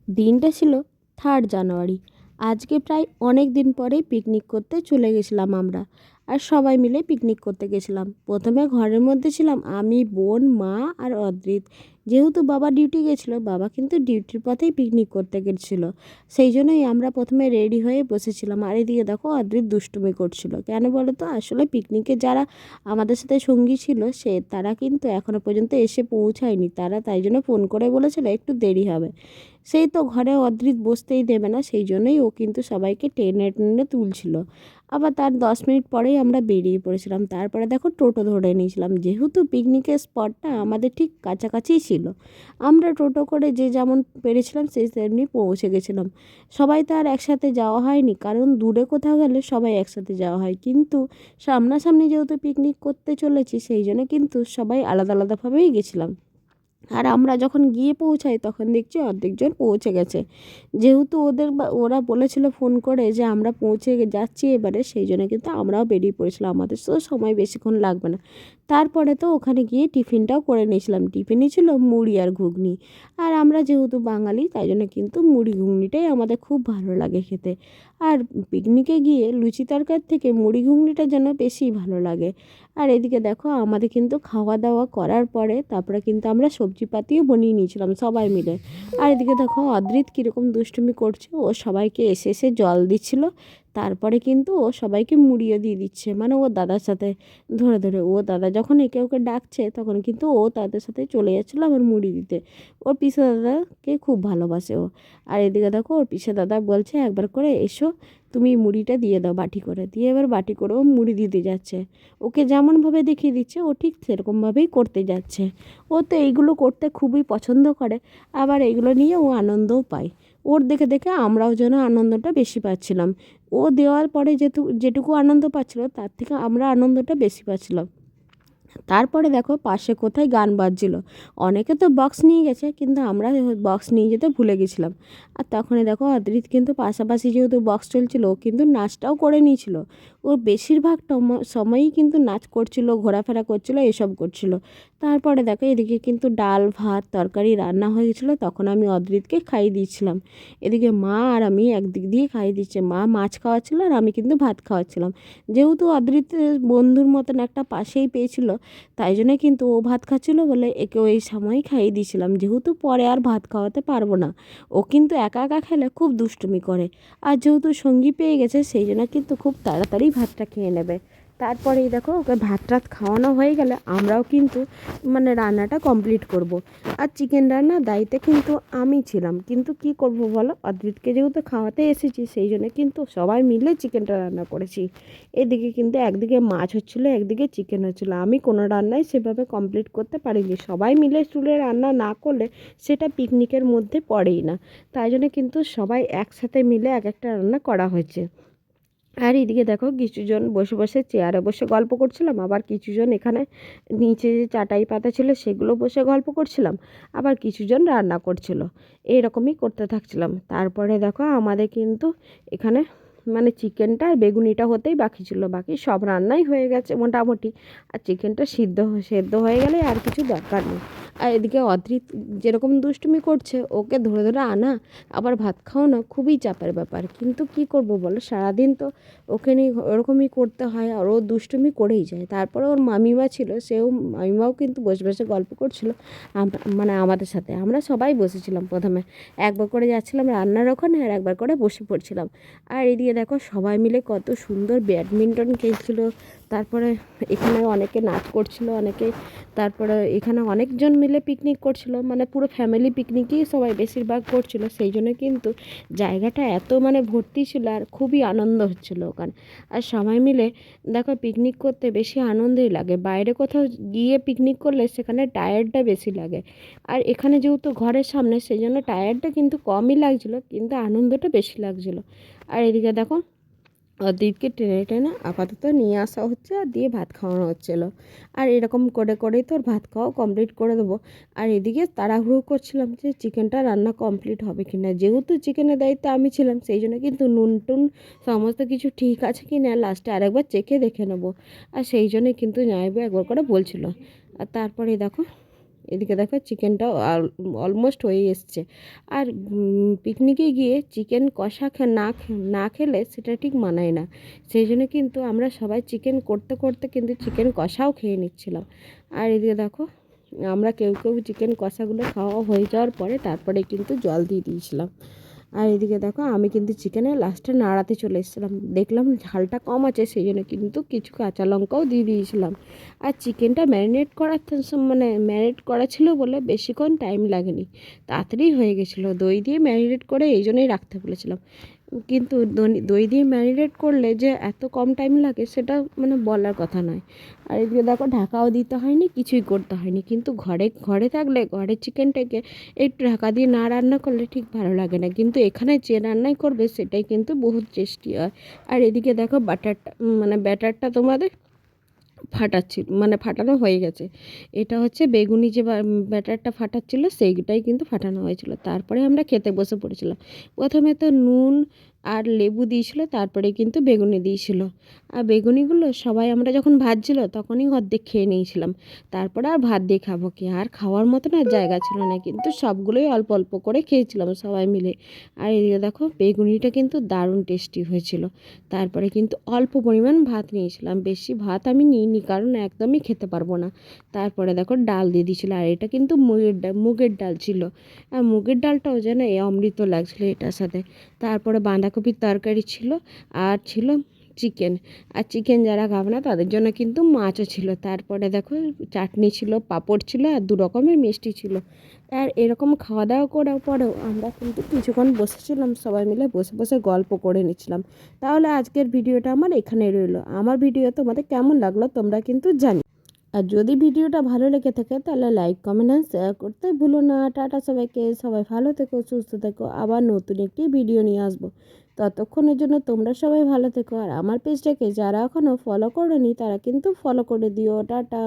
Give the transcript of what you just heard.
দিনটা ছিল 3 জানুয়ারি। আজকে প্রায় অনেক দিন পরেই পিকনিক করতে চলে গেছিলাম আমরা। আর সবাই মিলে পিকনিক করতে গেছিলাম। প্রথমে ঘরের মধ্যে ছিলাম আমি, বোন, মা আর অদ্রিত। যেহেতু বাবা ডিউটি গেছিলো, বাবা কিন্তু ডিউটির পথেই পিকনিক করতে গেছিলো। সেই জন্যই আমরা প্রথমে রেডি হয়ে বসেছিলাম। আর এদিকে দেখো অদ্রিত দুষ্টুমি করছিল। কেন বলো তো, আসলে পিকনিকে যারা আমাদের সাথে সঙ্গী ছিল তারা কিন্তু এখনও পর্যন্ত এসে পৌঁছায়নি। তারা তাই জন্য ফোন করে বলেছিল একটু দেরি হবে। সেই তো ঘরে অদ্রিত বসতেই দেবে না, সেই জন্যই ও কিন্তু সবাইকে টেনে টেনে তুলছিল। আবার তার 10 মিনিট পরেই আমরা বেরিয়ে পড়েছিলাম। তারপরে দেখো টোটো ধরে নিয়েছিলাম, যেহেতু পিকনিকের স্পটটা আমাদের ঠিক কাছাকাছিই ছিল। আমরা টোটো করে যে যেমন পেরেছিলাম সেই তেমনি পৌঁছে গেছিলাম। সবাই তো আর একসাথে যাওয়া হয়নি, কারণ দূরে কোথাও গেলে সবাই একসাথে যাওয়া হয়, কিন্তু সামনাসামনি যেহেতু পিকনিক করতে চলেছি সেই জন্য কিন্তু সবাই আলাদা আলাদাভাবেই গেছিলাম। আর আমরা যখন গিয়ে পৌঁছাই তখন দেখছি অর্ধেকজন পৌঁছে গেছে। যেহেতু ওরা বলেছিল ফোন করে যে আমরা পৌঁছে যাচ্ছি এবারে, সেই জন্য কিন্তু আমরাও বেরিয়ে পড়েছিলাম। আমাদের তো সময় বেশিক্ষণ লাগবে না। তারপরে তো ওখানে গিয়ে টিফিনটাও করে নিয়েছিলাম। টিফিনই ছিল মুড়ি আর ঘুগনি। আর আমরা যেহেতু বাঙালি তাই জন্য কিন্তু মুড়ি ঘুগনিটাই আমাদের খুব ভালো লাগে খেতে। আর পিকনিকে গিয়ে লুচি তরকারি থেকে মুড়ি ঘুগনিটা যেন বেশি ভালো লাগে। আর এদিকে দেখো আমাদের কিন্তু খাওয়া দাওয়া করার পরে তারপরে কিন্তু আমরা সবজিপাতিও বানিয়ে নিয়েছিলাম সবাই মিলে। আর এদিকে দেখো অদ্রিত কীরকম দুষ্টুমি করছে, ও সবাইকে এসে এসে জল দিচ্ছিল। তারপরে কিন্তু ও সবাইকে মুড়িয়ে দিয়ে দিচ্ছে, মানে ও দাদার সাথে ধরে ধরে। ও দাদা যখন একে ওকে ডাকছে তখন কিন্তু ও তাদের সাথে চলে যাচ্ছিলো আবার মুড়ি দিতে। ওর পিসে দাদাকে খুব ভালোবাসে ও। আর এদিকে দেখো ওর পিসে দাদা বলছে একবার করে এসো, তুমি মুড়িটা দিয়ে দাও বাটি করে। দিয়ে এবার বাটি করেও মুড়ি দিতে যাচ্ছে। ওকে যেমনভাবে দেখিয়ে দিচ্ছে ও ঠিক সেরকমভাবেই করতে যাচ্ছে। ও তো এইগুলো করতে খুবই পছন্দ করে, আবার এইগুলো নিয়ে ও আনন্দও পায়। ওর দেখে দেখে আমরাও যেন আনন্দটা বেশি পাচ্ছিলাম। ও দেওয়ার পরে যেটুকু আনন্দ পাচ্ছিল তার থেকে আমরা আনন্দটা বেশি পাচ্ছিলাম। তারপরে দেখো পাশে কোথায় গান বাজছিল। অনেকে তো বক্স নিয়ে গেছে, কিন্তু আমরা বক্স নিয়ে যেতে ভুলে গেছিলাম। আর তখনই দেখো অদ্রিত কিন্তু পাশাপাশি যেহেতু বক্স চলছিল ও কিন্তু নাচটাও করে নিয়েছিল। ও বেশিরভাগ সময়ই কিন্তু নাচ করছিল, ঘোরাফেরা করছিল, এসব করছিল। তারপরে দেখো এদিকে কিন্তু ডাল ভাত তরকারি রান্না হয়ে গেছিলো, তখন আমি অদ্রিতকে খাইয়ে দিয়েছিলাম। এদিকে মা আর আমি একদিক দিয়ে খাইয়ে দিচ্ছে, মা মাছ খাওয়াচ্ছিল আর আমি কিন্তু ভাত খাওয়াচ্ছিলাম। যেহেতু অদ্রিত বন্ধুর মতন একটা পাশেই পেয়েছিল, তাই জন্যে কিন্তু ও ভাত খাচ্ছিলো বলে একে ওই সময়ই খাইয়ে দিয়েছিলাম, যেহেতু পরে আর ভাত খাওয়াতে পারবো না। ও কিন্তু একা একা খেলে খুব দুষ্টুমি করে। আর যেহেতু সঙ্গী পেয়ে গেছে সেই জন্য কিন্তু খুব তাড়াতাড়ি ভাতটা খেয়ে নেবে। তারপরেই দেখো ওকে ভাত টাত খাওয়ানো হয়ে গেলে আমরাও কিন্তু মানে রান্নাটা কমপ্লিট করব। আর চিকেন রান্নার দায়িত্বে কিন্তু আমি ছিলাম, কিন্তু কি করব বলো, অদ্রিতকে যেহেতু খাওয়াতে এসেছি সেই জন্য কিন্তু সবাই মিলে চিকেনটা রান্না করেছি। এদিকে কিন্তু একদিকে মাছ হচ্ছিলো, একদিকে চিকেন হচ্ছিলো। আমি কোনো রান্নাই সেভাবে কমপ্লিট করতে পারিনি। সবাই মিলে চুলে রান্না না করলে সেটা পিকনিকের মধ্যে পড়েই না। তাই জন্য কিন্তু সবাই একসাথে মিলে এক একটা রান্না করা হয়েছে। আর এদিকে দেখো কিছুজন বসে বসে চেয়ারে বসে গল্প করছিলাম, আবার কিছুজন এখানে নিচে যে চাটাই পাতা ছিল সেগুলো বসে গল্প করছিলাম, আবার কিছুজন রান্না করছিল। এইরকমই করতে থাকছিলাম। তারপরে দেখো আমাদের কিন্তু এখানে মানে চিকেনটা আর বেগুনিটা হতেই বাকি ছিল, বাকি সব রান্নাই হয়ে গেছে মোটামুটি। আর চিকেনটা সেদ্ধ হয়ে গেলে আর কিছু দরকার নেই। আর এদিকে অদ্রিত যেরকম দুষ্টুমি করছে, ওকে ধরে ধরে আনা আবার ভাত খাওয়ানো খুবই চাপের ব্যাপার, কিন্তু কি করব বলো, সারাদিন তো ওকে নিয়ে ওরকমই করতে হয় আর ও দুষ্টুমি করেই যায়। তারপরে ওর মামিমা ছিল, মামিমাও কিন্তু বসে বসে গল্প করছিল মানে আমাদের সাথে। আমরা সবাই বসেছিলাম, প্রথমে একবার করে যাচ্ছিলাম রান্নার ওখানে আর একবার করে বসে পড়ছিলাম। আর এদিকে দেখো সবাই মিলে কত সুন্দর ব্যাডমিন্টন খেলছিল। তারপরে এখানে অনেকে নাচ করছিল, অনেকে তারপরে এখানে অনেকজন মিলে পিকনিক করছিল, মানে পুরো ফ্যামিলি পিকনিকই সবাই বেশিরভাগ করছিল। সেই জন্য কিন্তু জায়গাটা এত মানে ভর্তি ছিল আর খুবই আনন্দ হচ্ছিল ওখানে। আর সবাই মিলে দেখো পিকনিক করতে বেশি আনন্দই লাগে। বাইরে কোথাও গিয়ে পিকনিক করলে সেখানে টায়ার্ডটা বেশি লাগে, আর এখানে যেহেতু ঘরের সামনে সেই জন্য টায়ার্ডটা কিন্তু কমই লাগছিলো, কিন্তু আনন্দটা বেশি লাগছিলো। আর এদিকে দেখো অদ্রিতকে টেনে টেনে আপাতত নিয়ে আসা হচ্ছে আর দিয়ে ভাত খাওয়ানো হচ্ছিলো। আর এরকম করে করেই তোর ভাত খাওয়া কমপ্লিট করে দেবো। আর এদিকে তাড়াহুড়ো করছিলাম যে চিকেনটা রান্না কমপ্লিট হবে কি না। যেহেতু চিকেনের দায়িত্বে আমি ছিলাম সেই জন্য কিন্তু নুন টুন সমস্ত কিছু ঠিক আছে কি না লাস্টে আরেকবার চেখে দেখে নেবো। আর সেই জন্যে কিন্তু জামাইবাবু একবার করে বলছিল। আর তারপরে দেখো এদিকে দেখো চিকেনটাও অলমোস্ট হয়ে এসছে। আর পিকনিকে গিয়ে চিকেন কষা না খেলে সেটা ঠিক মানায় না। সেই জন্য কিন্তু আমরা সবাই চিকেন করতে করতে কিন্তু চিকেন কষাও খেয়ে নিচ্ছিলাম। আর এদিকে দেখো আমরা কেউ কেউ চিকেন কষাগুলো খাওয়া হয়ে যাওয়ার পরে তারপরে কিন্তু জল দিয়ে দিয়েছিলাম। আর এদিকে দেখো আমি কিন্তু চিকেনের লাস্টে নাড়াতে চলে এসেছিলাম, দেখলাম ঝালটা কম আছে, সেই জন্য কিন্তু কিছু কাঁচা লঙ্কাও দিয়ে দিয়েছিলাম। আর চিকেনটা ম্যারিনেট করা ছিল বলে বেশিক্ষণ টাইম লাগেনি, তাড়াতাড়ি হয়ে গেছিলো। দই দিয়ে ম্যারিনেট করে এই জন্যই রাখতে বলেছিলাম, কিন্তু দই দিয়ে ম্যারিনেট করলে যে এত কম টাইম লাগে সেটা বলার কথা নয়। আর এদিকে দেখো ঢাকাও দিতে হয়নি, কিছুই করতে হয়নি। কিন্তু ঘরে থাকলে ঘরের চিকেনটাকে একটু ঢাকা দিয়ে না রান্না করলে ঠিক ভালো লাগে না, কিন্তু এখানে যে রান্নাই করবে সেটাই কিন্তু বহুত টেস্টি হয়। আর এদিকে দেখো ব্যাটারটা তোমাদের ফাটানো হয়ে গেছে। এটা হচ্ছে বেগুনি যে ব্যাটারটা ফাটাচ্ছিল সেইটাই কিন্তু ফাটানো হয়েছিল। তারপরে আমরা খেতে বসে পড়েছিলাম। প্রথমে তো নুন আর লেবু দিয়েছিল, তারপরে কিন্তু বেগুনি দিয়েছিল। আর বেগুনিগুলো সবাই আমরা যখন ভাজছিল তখনই অর্ধেক খেয়ে নিয়েছিলাম। তারপরে আর ভাত দিয়ে খাবো কি, আর খাওয়ার মতো না জায়গা ছিল না, কিন্তু সবগুলোই অল্প অল্প করে খেয়েছিলাম সবাই মিলে। আর এদিকে দেখো বেগুনিটা কিন্তু দারুণ টেস্টি হয়েছিল। তারপরে কিন্তু অল্প পরিমাণ ভাত নিয়েছিলাম, বেশি ভাত আমি নিইনি কারণ একদমই খেতে পারবো না। তারপরে দেখো ডাল দিয়ে দিয়েছিলো, আর এটা কিন্তু মুগের ডাল ছিল। আর মুগের ডালটাও যেন অমৃত লাগছিলো এটার সাথে। তারপরে বাঁধাকপির তরকারি ছিল, আর ছিল চিকেন। আর চিকেন যারা খাবে না তাদের জন্য কিন্তু মাছও ছিল। তারপরে দেখো চাটনি ছিল, পাঁপড় ছিল, আর 2 রকমের মিষ্টি ছিল। আর এরকম খাওয়া দাওয়া করার পরেও আমরা কিন্তু কিছুক্ষণ বসেছিলাম, সবাই মিলে বসে বসে গল্প করে নিচ্ছিলাম। তাহলে আজকের ভিডিওটা আমার এখানেই রইলো। আমার ভিডিও তোমাদের কেমন লাগলো তোমরা কিন্তু জানি। আর যদি ভিডিওটা ভালো লেগে থাকে তাহলে লাইক, কমেন্ট আর শেয়ার করতে ভুলো না। টাটা সবাইকে, সবাই ভালো থেকো, সুস্থ থেকো। আবার নতুন একটি ভিডিও নিয়ে আসবো। ততক্ষণের জন্য তোমরা সবাই ভালো থেকো। আর আমার পেজটাকে যারা এখনও ফলো করেনি তারা কিন্তু ফলো করে দিও। টাটা।